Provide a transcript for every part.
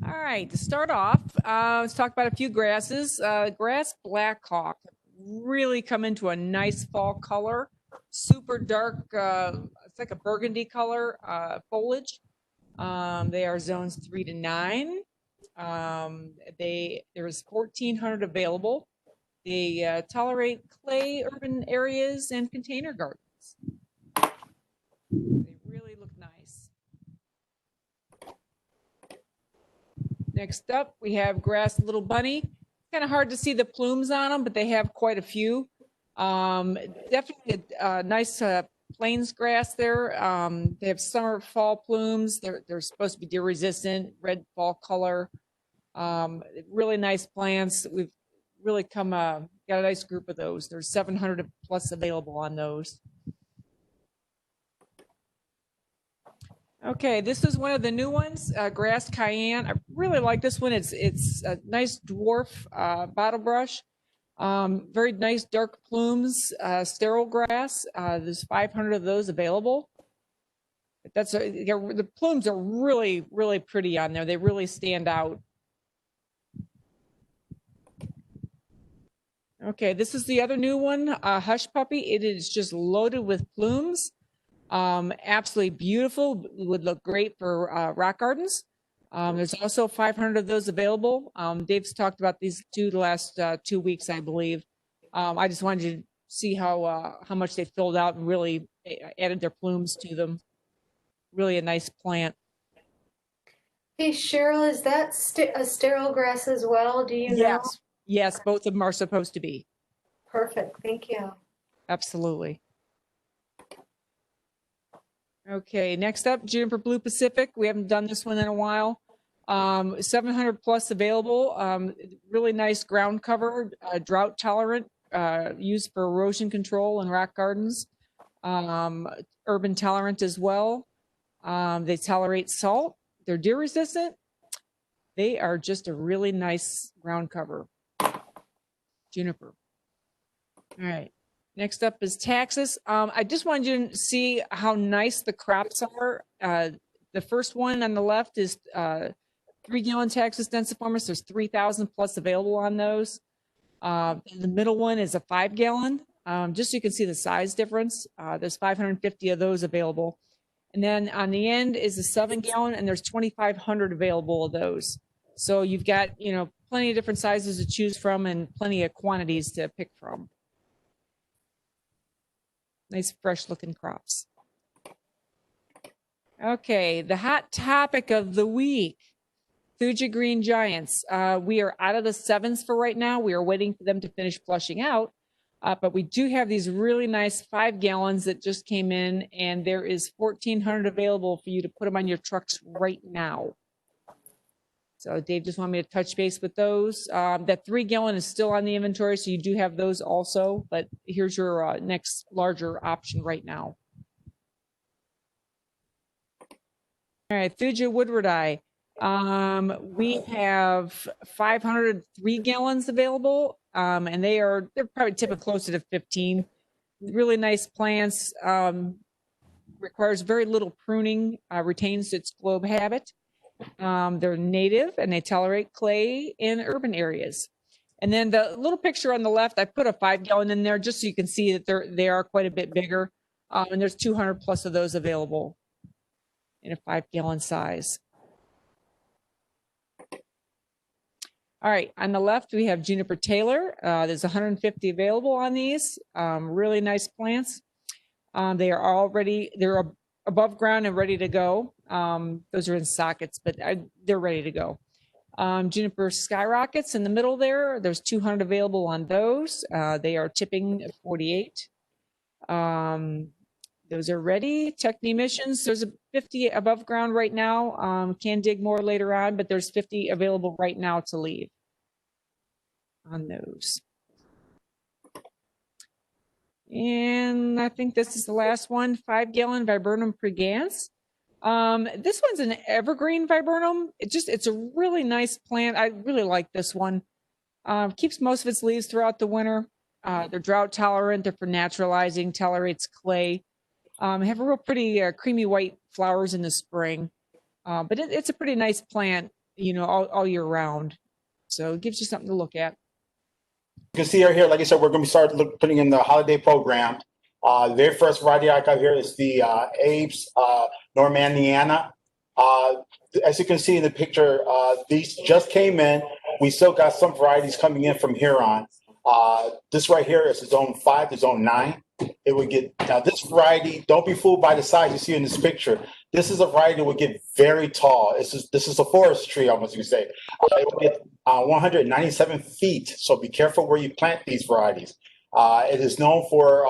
All right, to start off, let's talk about a few grasses. Grass Blackhawk really come into a nice fall color, super dark. It's like a burgundy color foliage. They are zones 3 to 9. There's 1,400 available. They tolerate clay, urban areas, and container gardens. They really look nice. Next up, we have grass little bunny. Kind of hard to see the plumes on them, but they have quite a few. Definitely a nice plains grass there. They have summer, fall plumes. They're supposed to be deer resistant, red fall color. Really nice plants. We've really got a nice group of those. There's 700 plus available on those. Okay, this is one of the new ones, grass cayenne. I really like this one. It's a nice dwarf bottle brush. Very nice dark plumes, sterile grass. There's 500 of those available. The plumes are really, really pretty on there. They really stand out. Okay, this is the other new one, Hush Puppy. It is just loaded with plumes. Absolutely beautiful. Would look great for rock gardens. There's also 500 of those available. Dave's talked about these the last 2 weeks, I believe. I just wanted to see how much they filled out and really added their plumes to them. Really a nice plant. Hey Cheryl, is that a sterile grass as well? Do you know? Yes, both of them are supposed to be. Perfect, thank you. Absolutely. Okay, next up, Juniper Blue Pacific. We haven't done this one in a while. 700 plus available. Really nice ground cover, drought tolerant, used for erosion control in rock gardens. Urban tolerant as well. They tolerate salt. They're deer resistant. They are just a really nice ground cover. Juniper. All right. Next up is taxus. I just wanted you to see how nice the crops are. The first one on the left is 3-gallon taxus densiformis. There's 3,000 plus available on those. The middle one is a 5-gallon. Just so you can see the size difference. There's 550 of those available. And then on the end is a 7-gallon, and there's 2,500 available of those. So you've got, plenty of different sizes to choose from and plenty of quantities to pick from. Nice fresh looking crops. Okay, the hot topic of the week, Thuja Green Giants. We are out of the 7s for right now. We are waiting for them to finish flushing out. But we do have these really nice 5-gallons that just came in, and there is 1,400 available for you to put them on your trucks right now. So Dave just wanted me to touch base with those. That 3-gallon is still on the inventory, so you do have those also, but here's your next larger option right now. All right, Thuja Woodward-eye. We have 500 3-gallons available, and they're probably tipping closer to 15. Really nice plants. Requires very little pruning, retains its globe habit. They're native and they tolerate clay in urban areas. And then the little picture on the left, I put a 5-gallon in there just so you can see that they are quite a bit bigger. And there's 200 plus of those available in a 5-gallon size. All right, on the left, we have Juniper Taylor. There's 150 available on these. Really nice plants. They're above ground and ready to go. Those are in sockets, but they're ready to go. Juniper Skyrockets in the middle there. There's 200 available on those. They are tipping 48. Those are ready. Techni Missions, there's a 50 above ground right now. Can dig more later on, but there's 50 available right now to leave on those. And I think this is the last one, 5-gallon Viburnum pregans. This one's an evergreen viburnum. It's a really nice plant. I really like this one. Keeps most of its leaves throughout the winter. They're drought tolerant. They're for naturalizing, tolerates clay. Have a real pretty creamy white flowers in the spring. But it's a pretty nice plant. all year round. So it gives you something to look at. You can see her here. Like I said, we're going to start putting in the holiday program. The very first variety I got here is the Abe's Normandiana. As you can see in the picture, these just came in. We still got some varieties coming in from here on. This right here is zone 5 to zone 9. It would get, now this variety, don't be fooled by the size you see in this picture. This is a variety that would get very tall. This is a forest tree, almost you could say. It will get 197 feet, so be careful where you plant these varieties. It is known for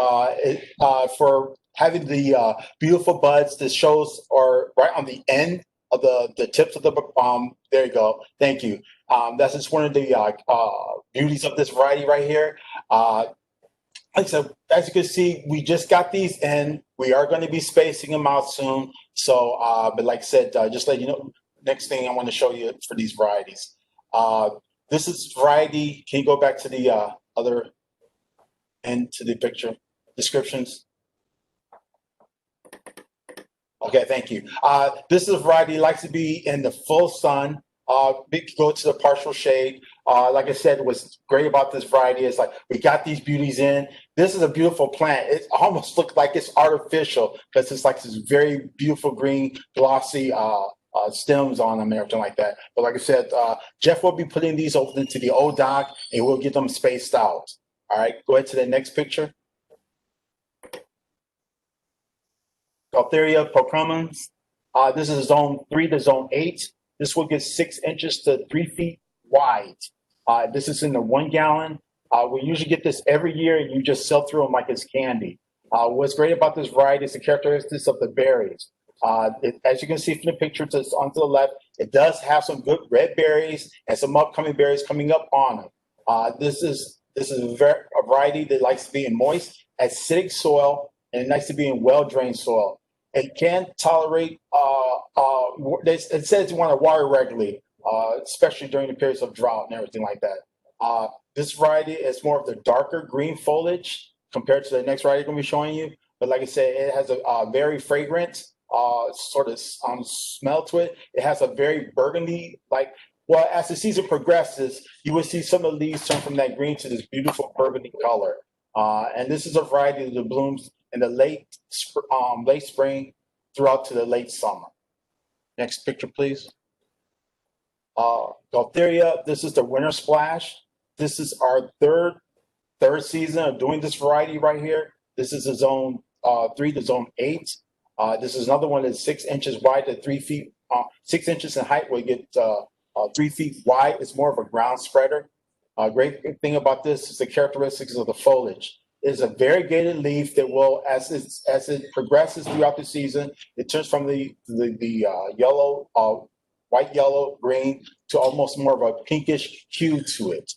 having the beautiful buds. The shows are right on the end of the tips of the, there you go, thank you. That's just one of the beauties of this variety right here. Like I said, as you can see, we just got these in. We are going to be spacing them out soon. So, but like I said, just let you know, next thing I want to show you for these varieties. This is variety. Can you go back to the other end to the picture descriptions? Okay, thank you. This is a variety likes to be in the full sun. Go to the partial shade. Like I said, what's great about this variety is like we got these beauties in. This is a beautiful plant. It almost looks like it's artificial because it's like this very beautiful green, glossy stems on them and everything like that. But like I said, Jeff will be putting these over into the old dock and we'll get them spaced out. All right, go ahead to the next picture. Galtheria procrumens. This is zone 3 to zone 8. This will get 6 inches to 3 feet wide. This is in the 1 gallon. We usually get this every year and you just sell through them like it's candy. What's great about this variety is the characteristics of the berries. As you can see from the picture to onto the left, it does have some good red berries and some upcoming berries coming up on it. This is a variety that likes to be in moist, acidic soil, and it likes to be in well-drained soil. It can tolerate, it says you want to water regularly, especially during the periods of drought and everything like that. This variety is more of the darker green foliage compared to the next variety I'm going to be showing you. But like I said, it has a very fragrant sort of smell to it. It has a very burgundy, well, as the season progresses, you will see some of the leaves turn from that green to this beautiful burgundy color. And this is a variety that blooms in the late spring throughout to the late summer. Next picture, please. Galtheria, this is the winter splash. This is our third season of doing this variety right here. This is a zone 3 to zone 8. This is another one that's 6 inches wide to 3 feet, 6 inches in height. We get 3 feet wide. It's more of a ground spreader. Great thing about this is the characteristics of the foliage. It's a variegated leaf that will, as it progresses throughout the season, it turns from the yellow, white, yellow, green to almost more of a pinkish hue to it.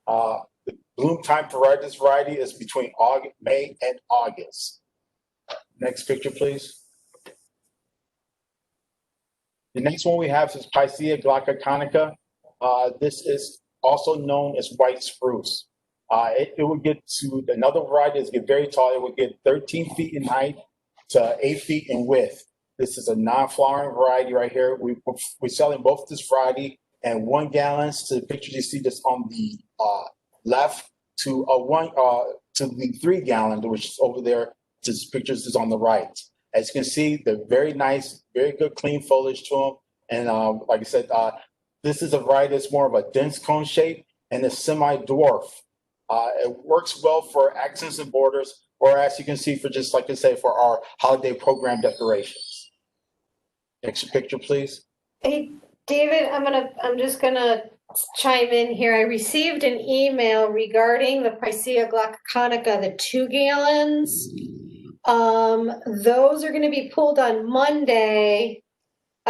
The bloom time for this variety is between May and August. Next picture, please. The next one we have is Picea glaucoconica. This is also known as white spruce. It would get to another variety that's get very tall. It would get 13 feet in height to 8 feet in width. This is a non-flowering variety right here. We're selling both this variety and 1 gallons to the picture you see this on the left to the 3 gallon, which is over there to the pictures is on the right. As you can see, they're very nice, very good clean foliage to them. And like I said, this is a variety that's more of a dense cone shape and a semi-dwarf. It works well for accents and borders, or as you can see for just like I say, for our holiday program decorations. Next picture, please. Hey, David, I'm just gonna chime in here. I received an email regarding the Picea glaucoconica, the 2 gallons. Those are going to be pulled on Monday.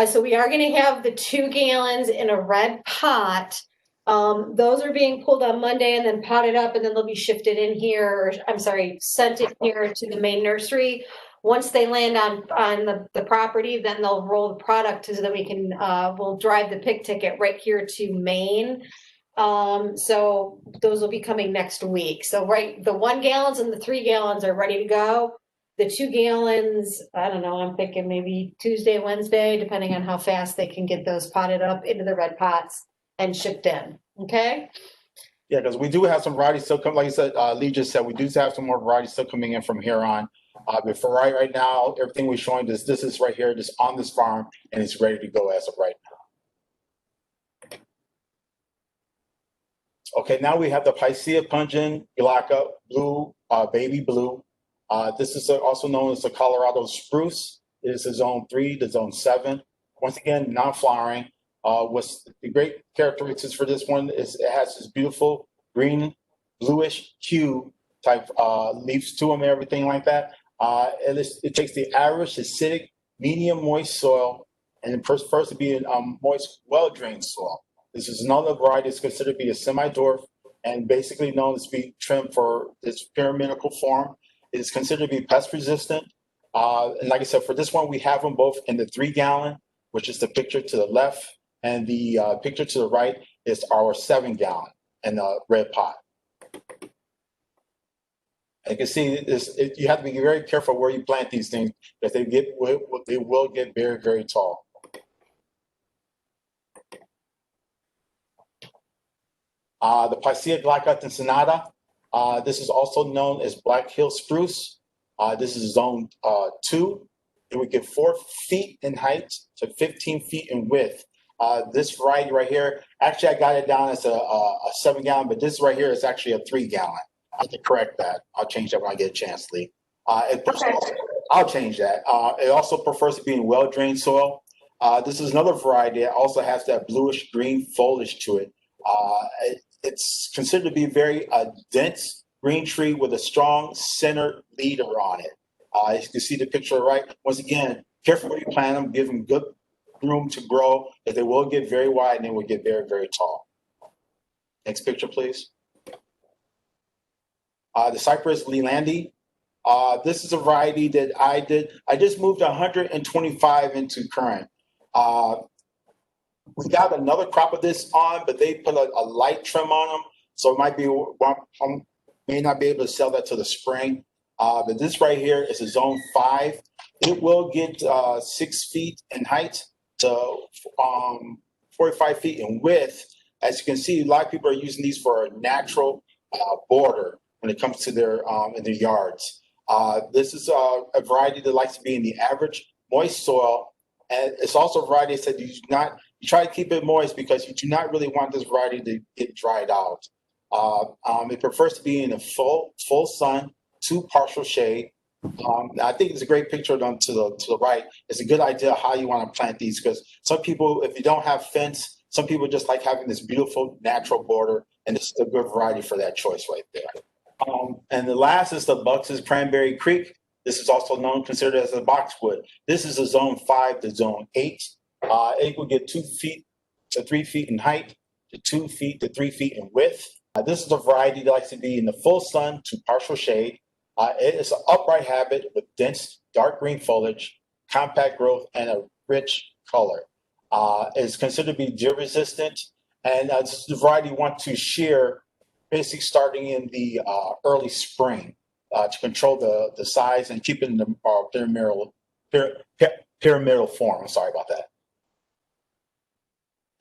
So we are going to have the 2 gallons in a red pot. Those are being pulled on Monday and then potted up, and then they'll be shifted in here, or I'm sorry, sent in here to the main nursery. Once they land on the property, then they'll roll the product so that we can, we'll drive the pig ticket right here to Maine. So those will be coming next week. So the 1 gallons and the 3 gallons are ready to go. the 2 gallons, I don't know, I'm thinking maybe Tuesday, Wednesday, depending on how fast they can get those potted up into the red pots and shipped in, okay? Yeah, because we do have some varieties still come, like you said, Lee just said, we do have some more varieties still coming in from here on. But for right now, everything we're showing this is right here, just on this farm, and it's ready to go as of right now. Okay, now we have the Picea pungent Glauca blue, baby blue. This is also known as the Colorado spruce. It is the zone 3 to zone 7. Once again, non-flowering. What's the great characteristics for this one is it has this beautiful green, bluish hue type leaves to them and everything like that. It takes the average acidic, medium moist soil, and it prefers to be in moist, well-drained soil. This is another variety that's considered to be a semi-dwarf and basically known as being trimmed for its pyramidical form. It is considered to be pest resistant. And like I said, for this one, we have them both in the 3 gallon, which is the picture to the left, and the picture to the right is our 7 gallon in a red pot. You can see you have to be very careful where you plant these things because they will get very, very tall. The Picea glauca sonata. This is also known as Black Hill spruce. This is zone 2. It would get 4 feet in height to 15 feet in width. This variety right here, actually I got it down as a 7 gallon, but this right here is actually a 3 gallon. I have to correct that. I'll change that when I get a chance, Lee. I'll change that. It also prefers to be in well-drained soil. This is another variety that also has that bluish green foliage to it. It's considered to be a very dense green tree with a strong center leader on it. As you can see the picture right. Once again, careful where you plant them, give them good room to grow, as they will get very wide and they will get very, very tall. Next picture, please. The Cypress Lelandii. This is a variety that I did. I just moved 125 into current. We got another crop of this on, but they put a light trim on them, so it might be may not be able to sell that to the spring. But this right here is a zone 5. It will get 6 feet in height to 45 feet in width. As you can see, a lot of people are using these for a natural border when it comes to their in their yards. This is a variety that likes to be in the average moist soil, and it's also a variety that you try to keep it moist because you do not really want this variety to get dried out. It prefers to be in a full sun to partial shade. I think it's a great picture to the right. It's a good idea how you want to plant these because some people, if you don't have fence, some people just like having this beautiful natural border, and this is a good variety for that choice right there. And the last is the Bux's Cranberry Creek. This is also considered as a boxwood. This is a zone 5 to zone 8. It will get 2 feet to 3 feet in height, to 2 feet to 3 feet in width. This is a variety that likes to be in the full sun to partial shade. It is an upright habit with dense dark green foliage, compact growth, and a rich color. It's considered to be deer resistant, and this is the variety you want to shear basically starting in the early spring to control the size and keep it in the pyramidal form. Sorry about that.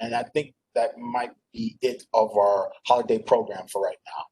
And I think that might be it of our holiday program for right now.